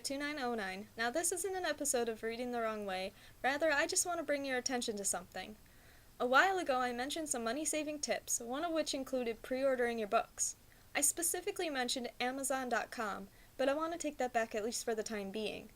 2909. Now this isn't an episode of Reading the Wrong Way, rather I just want to bring your attention to something. A while ago I mentioned some money-saving tips, one of which included pre-ordering your books. I specifically mentioned Amazon.com, but I want to take that back at least for the time being.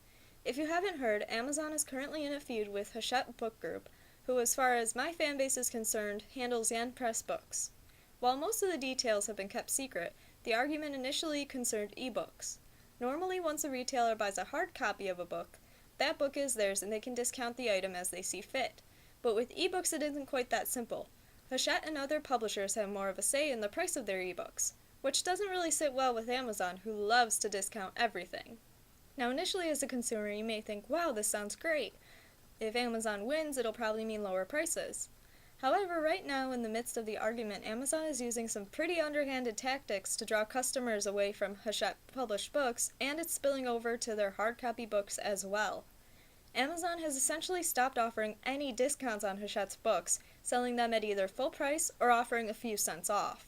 If you haven't heard, Amazon is currently in a feud with Hachette Book Group, who as far as my fanbase is concerned, handles Yen Press books. While most of the details have been kept secret, the argument initially concerned ebooks. Normally, once a retailer buys a hard copy of a book, that book is theirs and they can discount the item as they see fit. But with ebooks it isn't quite that simple. Hachette and other publishers have more of a say in the price of their ebooks, which doesn't really sit well with Amazon, who loves to discount everything. Now initially as a consumer you may think, wow, this sounds great. If Amazon wins, it'll probably mean lower prices. However, right now, in the midst of the argument, Amazon is using some pretty underhanded tactics to draw customers away from Hachette-published books, and it's spilling over to their hard copy books as well. Amazon has essentially stopped offering any discounts on Hachette's books, selling them at either full price or offering a few cents off.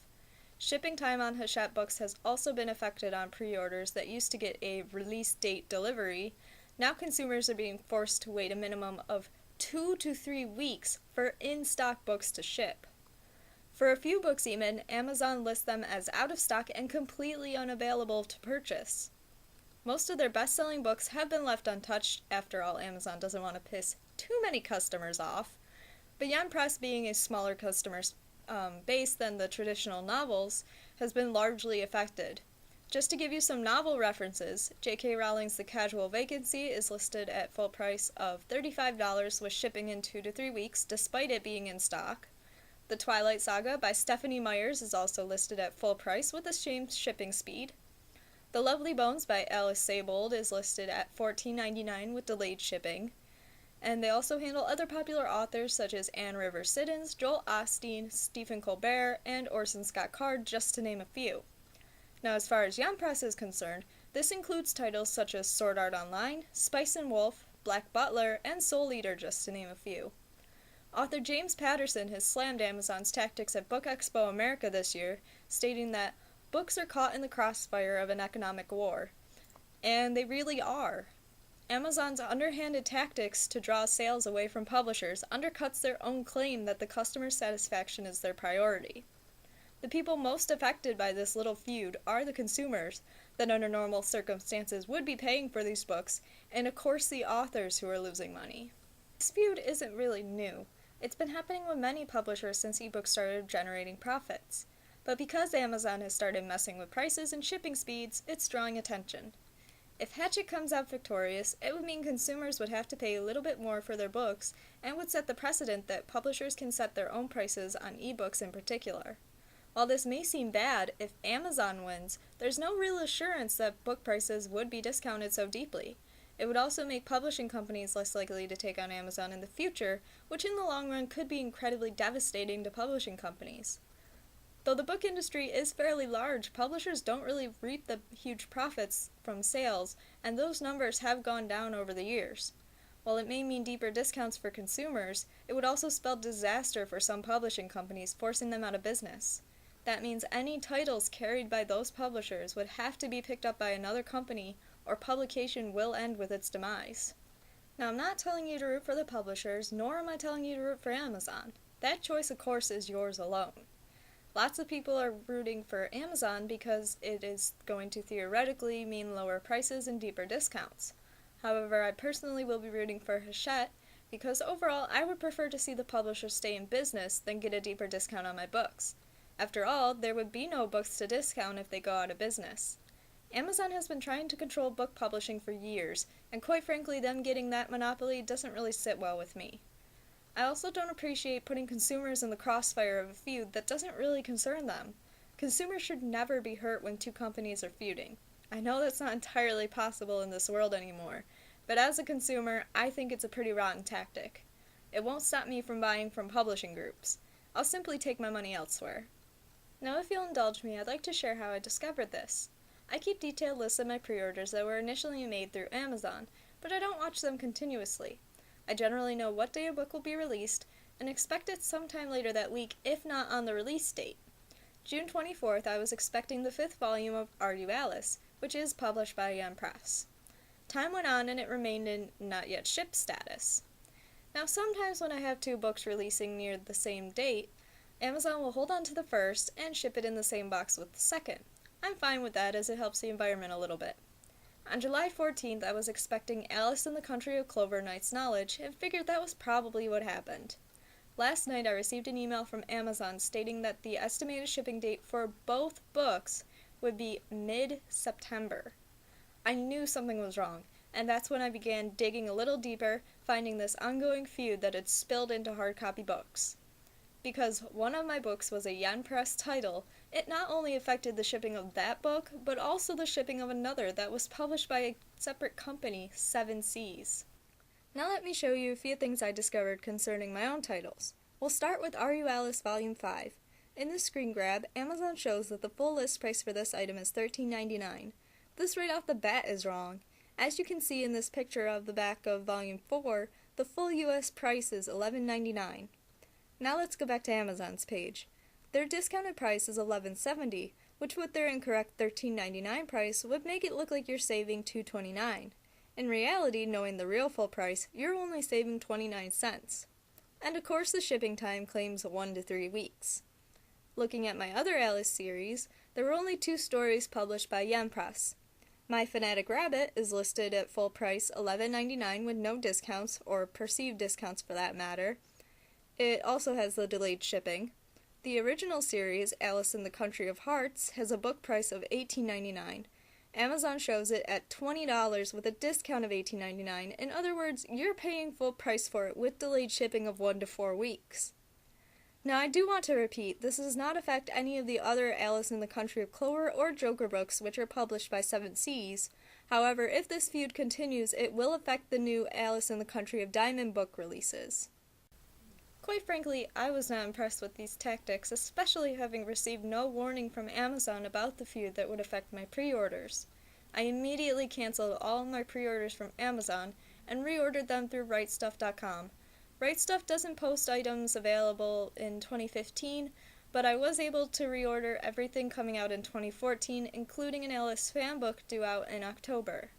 Shipping time on Hachette books has also been affected on pre-orders that used to get a release date delivery. Now consumers are being forced to wait a minimum of 2 to 3 weeks for in-stock books to ship. For a few books even, Amazon lists them as out of stock and completely unavailable to purchase. Most of their best-selling books have been left untouched. After all, Amazon doesn't want to piss too many customers off. But Yen Press, being a smaller customer base than the traditional novels, has been largely affected. Just to give you some novel references, J.K. Rowling's The Casual Vacancy is listed at full price of $35 with shipping in 2 to 3 weeks, despite it being in stock. The Twilight Saga by Stephanie Meyers is also listed at full price with the same shipping speed. The Lovely Bones by Alice Sebold is listed at $14.99 with delayed shipping. And they also handle other popular authors such as Anne Rivers Siddons, Joel Osteen, Stephen Colbert, and Orson Scott Card, just to name a few. Now, as far as Yen Press is concerned, this includes titles such as Sword Art Online, Spice and Wolf, Black Butler, and Soul Eater, just to name a few. Author James Patterson has slammed Amazon's tactics at Book Expo America this year, stating that books are caught in the crossfire of an economic war. And they really are. Amazon's underhanded tactics to draw sales away from publishers undercuts their own claim that the customer satisfaction is their priority. The people most affected by this little feud are the consumers that under normal circumstances would be paying for these books, and of course the authors who are losing money. This feud isn't really new. It's been happening with many publishers since ebooks started generating profits. But because Amazon has started messing with prices and shipping speeds, it's drawing attention. If Hachette comes out victorious, it would mean consumers would have to pay a little bit more for their books, and would set the precedent that publishers can set their own prices on ebooks in particular. While this may seem bad, if Amazon wins, there's no real assurance that book prices would be discounted so deeply. It would also make publishing companies less likely to take on Amazon in the future, which in the long run could be incredibly devastating to publishing companies. Though the book industry is fairly large, publishers don't really reap the huge profits from sales, and those numbers have gone down over the years. While it may mean deeper discounts for consumers, it would also spell disaster for some publishing companies, forcing them out of business. That means any titles carried by those publishers would have to be picked up by another company, or publication will end with its demise. Now, I'm not telling you to root for the publishers, nor am I telling you to root for Amazon. That choice, of course, is yours alone. Lots of people are rooting for Amazon because it is going to theoretically mean lower prices and deeper discounts. However, I personally will be rooting for Hachette because overall I would prefer to see the publisher stay in business than get a deeper discount on my books. After all, there would be no books to discount if they go out of business. Amazon has been trying to control book publishing for years, and quite frankly, them getting that monopoly doesn't really sit well with me. I also don't appreciate putting consumers in the crossfire of a feud that doesn't really concern them. Consumers should never be hurt when two companies are feuding. I know that's not entirely possible in this world anymore, but as a consumer, I think it's a pretty rotten tactic. It won't stop me from buying from publishing groups. I'll simply take my money elsewhere. Now, if you'll indulge me, I'd like to share how I discovered this. I keep detailed lists of my pre-orders that were initially made through Amazon, but I don't watch them continuously. I generally know what day a book will be released, and expect it sometime later that week, if not on the release date. June 24th, I was expecting the 5th volume of Are You Alice, which is published by Yen Press. Time went on and it remained in not yet shipped status. Now sometimes when I have two books releasing near the same date, Amazon will hold on to the first and ship it in the same box with the second. I'm fine with that as it helps the environment a little bit. On July 14th, I was expecting Alice in the Country of Clover Knight's Knowledge and figured that was probably what happened. Last night I received an email from Amazon stating that the estimated shipping date for both books would be mid-September. I knew something was wrong, and that's when I began digging a little deeper, finding this ongoing feud that had spilled into hard copy books. Because one of my books was a Yen Press title, it not only affected the shipping of that book, but also the shipping of another that was published by a separate company, 7 Seas. Now let me show you a few things I discovered concerning my own titles. We'll start with Are You Alice Volume 5. In this screen grab, Amazon shows that the full list price for this item is $13.99. This right off the bat is wrong. As you can see in this picture of the back of Volume 4, the full US price is $11.99. Now let's go back to Amazon's page. Their discounted price is $11.70, which with their incorrect $13.99 price would make it look like you're saving $2.29. In reality, knowing the real full price, you're only saving 29 cents. And of course the shipping time claims 1 to 3 weeks. Looking at my other Alice series, there were only 2 stories published by Yen Press. My Fanatic Rabbit is listed at full price $11.99 with no discounts, or perceived discounts for that matter. It also has the delayed shipping. The original series, Alice in the Country of Hearts, has a book price of $18.99. Amazon shows it at $20 with a discount of $18.99. In other words, you're paying full price for it with delayed shipping of 1 to 4 weeks. Now I do want to repeat, this does not affect any of the other Alice in the Country of Clover or Joker books which are published by 7 Seas. However, if this feud continues, it will affect the new Alice in the Country of Diamond book releases. Quite frankly, I was not impressed with these tactics, especially having received no warning from Amazon about the feud that would affect my pre-orders. I immediately canceled all my pre-orders from Amazon and reordered them through RightStuff.com. RightStuff doesn't post items available in 2015, but I was able to reorder everything coming out in 2014, including an Alice fan book due out in October.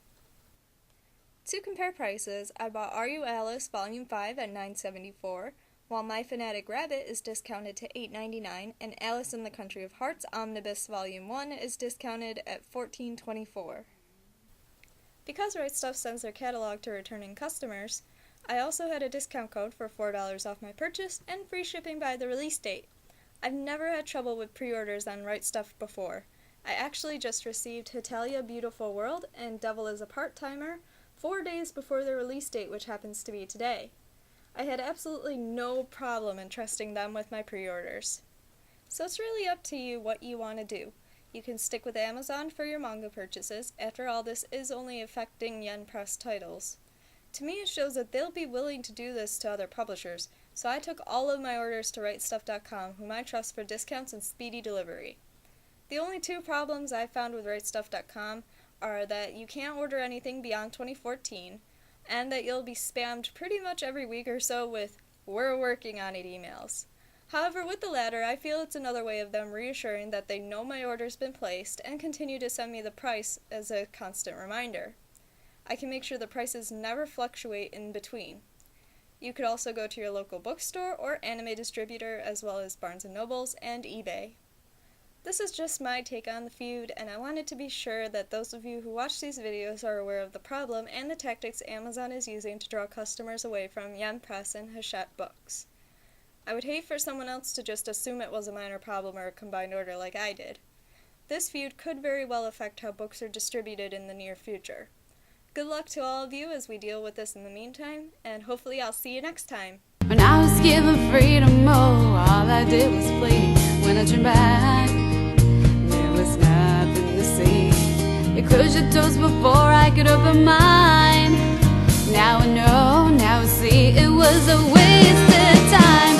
To compare prices, I bought Are You Alice Volume 5 at $9.74, while My Fanatic Rabbit is discounted to $8.99, and Alice in the Country of Hearts Omnibus Volume 1 is discounted at $14.24. Because Right Stuff sends their catalog to returning customers, I also had a discount code for $4 off my purchase and free shipping by the release date. I've never had trouble with pre-orders on Right Stuff before. I actually just received Hachette Beautiful World and Devil is a Part-Timer 4 days before the release date, which happens to be today. I had absolutely no problem in trusting them with my pre-orders. So it's really up to you what you want to do. You can stick with Amazon for your manga purchases. After all, this is only affecting Yen Press titles. To me, it shows that they'll be willing to do this to other publishers, so I took all of my orders to RightStuff.com, whom I trust for discounts and speedy delivery. The only 2 problems I found with RightStuff.com are that you can't order anything beyond 2014, and that you'll be spammed pretty much every week or so with "we're working on it" emails. However, with the latter, I feel it's another way of them reassuring that they know my order's been placed and continue to send me the price as a constant reminder. I can make sure the prices never fluctuate in between. You could also go to your local bookstore or anime distributor, as well as Barnes & Nobles and eBay. This is just my take on the feud, and I wanted to be sure that those of you who watch these videos are aware of the problem and the tactics Amazon is using to draw customers away from Yen Press and Hachette books. I would hate for someone else to just assume it was a minor problem or a combined order like I did. This feud could very well affect how books are distributed in the near future. Good luck to all of you as we deal with this in the meantime, and hopefully I'll see you next time. When I was given freedom, oh, all I did was flee. When I turned back, there was nothing to see. You closed your doors before I could open mine. Now I know, now I see, it was a